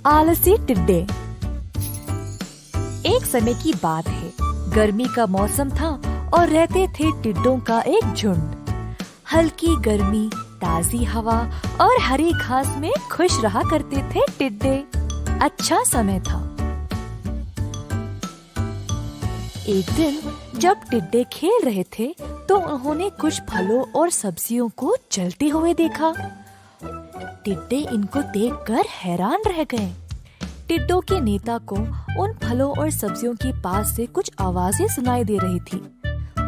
आलसी टिड्डे। एक समय की बात है, गर्मी का मौसम था और रहते थे टिड्डों का एक झुंड। हल्की गर्मी, ताजी हवा और हरी घास में खुश रहा करते थे टिड्डे। अच्छा समय था। एक दिन जब टिड्डे खेल रहे थे तो उन्होंने कुछ फलों और सब्जियों को जलते हुए देखा। टिड्डे इनको देखकर हैरान रह गए। टिड्डों के नेता को उन फलों और सब्जियों के पास से कुछ आवाजें सुनाई दे रही थी।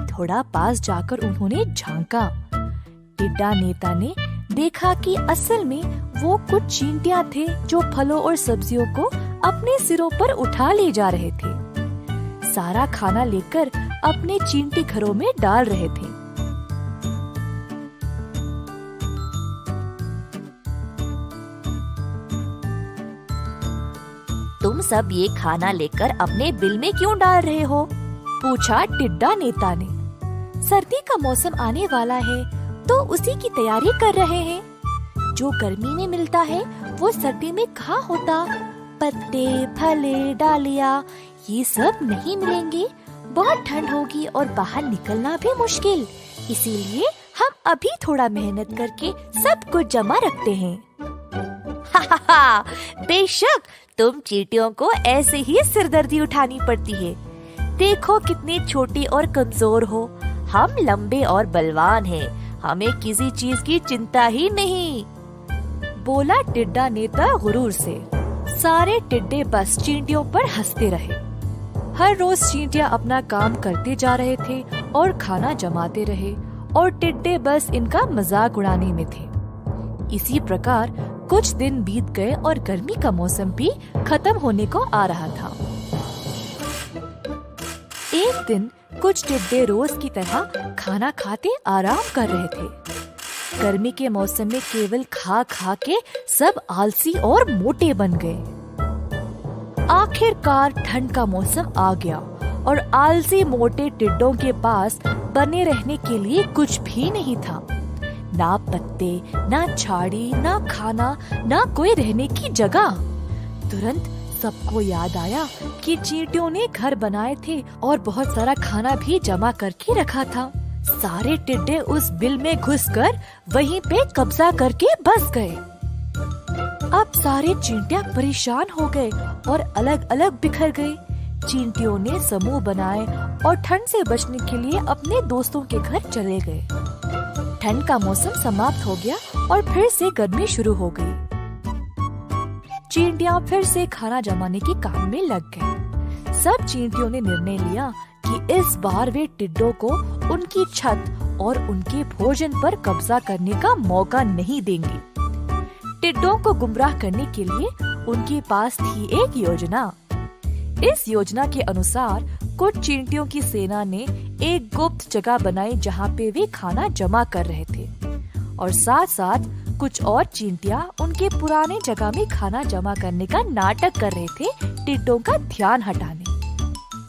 थोड़ा पास जाकर उन्होंने झांका। टिड्डा नेता ने देखा कि असल में वो कुछ चींटियां थे जो फलों और सब्जियों को अपने सिरों पर उठा ले जा रहे थे। सारा खाना लेकर अपने चींटी घरों में डाल रहे थे। तुम सब ये खाना लेकर अपने बिल में क्यों डाल रहे हो? पूछा टिड्डा नेता ने। सर्दी का मौसम आने वाला है तो उसी की तैयारी कर रहे हैं। जो गर्मी में मिलता है वो सर्दी में कहाँ होता। पत्ते, फले, डालियाँ ये सब नहीं मिलेंगे। बहुत ठंड होगी और बाहर निकलना भी मुश्किल। इसीलिए हम अभी थोड़ा मेहनत करके सब कुछ जमा रखते हैं। बेशक तुम चींटियों को ऐसे ही सिरदर्दी उठानी पड़ती है। देखो कितने छोटे और कमजोर हो। हम लंबे और बलवान हैं। हमें किसी चीज की चिंता ही नहीं, बोला टिड्डा नेता गुरूर से। सारे टिड्डे बस चींटियों पर हंसते रहे। हर रोज चींटियां अपना काम करते जा रहे थे और खाना जमाते रहे और टिड्डे बस इनका मजाक उड़ाने में थे। इसी प्रकार कुछ दिन बीत गए और गर्मी का मौसम भी खत्म होने को आ रहा था। एक दिन कुछ टिड्डे रोज की तरह खाना खाते आराम कर रहे थे। गर्मी के मौसम में केवल खा खा के सब आलसी और मोटे बन गए। आखिरकार ठंड का मौसम आ गया और आलसी मोटे टिड्डों के पास बने रहने के लिए कुछ भी नहीं था। ना पत्ते, ना झाड़ी, ना खाना, ना कोई रहने की जगह। तुरंत सबको याद आया कि चींटियों ने घर बनाए थे और बहुत सारा खाना भी जमा करके रखा था। सारे टिड्डे उस बिल में घुसकर वहीं पे कब्जा करके बस गए। अब सारे चींटियां परेशान हो गए और अलग अलग बिखर गए। चींटियों ने समूह बनाए और ठंड से बचने के लिए अपने दोस्तों के घर चले गए। ठंड का मौसम समाप्त हो गया और फिर से गर्मी शुरू हो गई। चींटियां फिर से खाना जमाने के काम में लग गए। सब चींटियों ने निर्णय लिया कि इस बार वे टिड्डों को उनकी छत और उनके भोजन पर कब्जा करने का मौका नहीं देंगे। टिड्डों को गुमराह करने के लिए उनके पास थी एक योजना। इस योजना के अनुसार कुछ चींटियों की सेना ने एक गुप्त जगह बनाई जहाँ पे वे खाना जमा कर रहे थे और साथ साथ कुछ और चींटियां उनके पुराने जगह में खाना जमा करने का नाटक कर रहे थे, टिड्डों का ध्यान हटाने।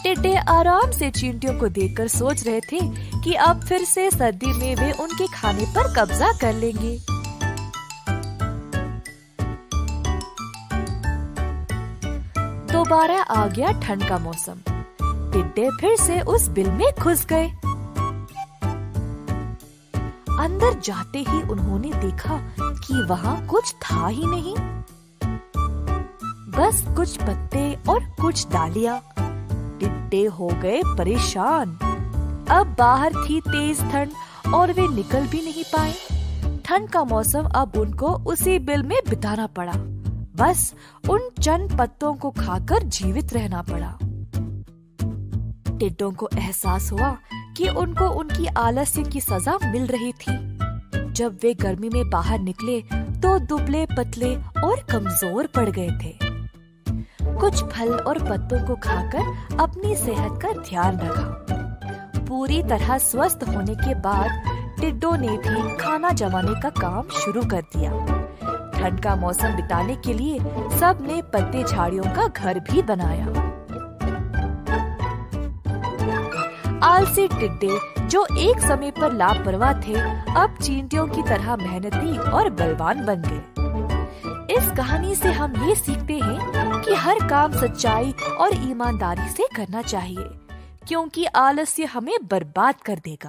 टिड्डे आराम से चींटियों को देखकर सोच रहे थे कि अब फिर से सर्दी में वे उनके खाने पर कब्जा कर लेंगे। दोबारा आ गया ठंड का मौसम। टिड्डे फिर से उस बिल में घुस गए। अंदर जाते ही उन्होंने देखा कि वहाँ कुछ था ही नहीं, बस कुछ पत्ते और कुछ डालियाँ। टिड्डे हो गए परेशान। अब बाहर थी तेज ठंड और वे निकल भी नहीं पाए। ठंड का मौसम अब उनको उसी बिल में बिताना पड़ा। बस उन चंद पत्तों को खाकर जीवित रहना पड़ा। टिड्डों को एहसास हुआ कि उनको उनकी आलस्य की सजा मिल रही थी। जब वे गर्मी में बाहर निकले तो दुबले पतले और कमजोर पड़ गए थे। कुछ फल और पत्तों को खाकर अपनी सेहत का ध्यान रखा। पूरी तरह स्वस्थ होने के बाद टिड्डों ने भी खाना जमाने का काम शुरू कर दिया। ठंड का मौसम बिताने के लिए सब ने पत्ते झाड़ियों का घर भी बनाया। आलसी टिड्डे जो एक समय पर लापरवाह थे, अब चींटियों की तरह मेहनती और बलवान बन गए। इस कहानी से हम ये सीखते हैं कि हर काम सच्चाई और ईमानदारी से करना चाहिए, क्योंकि आलस्य हमें बर्बाद कर देगा।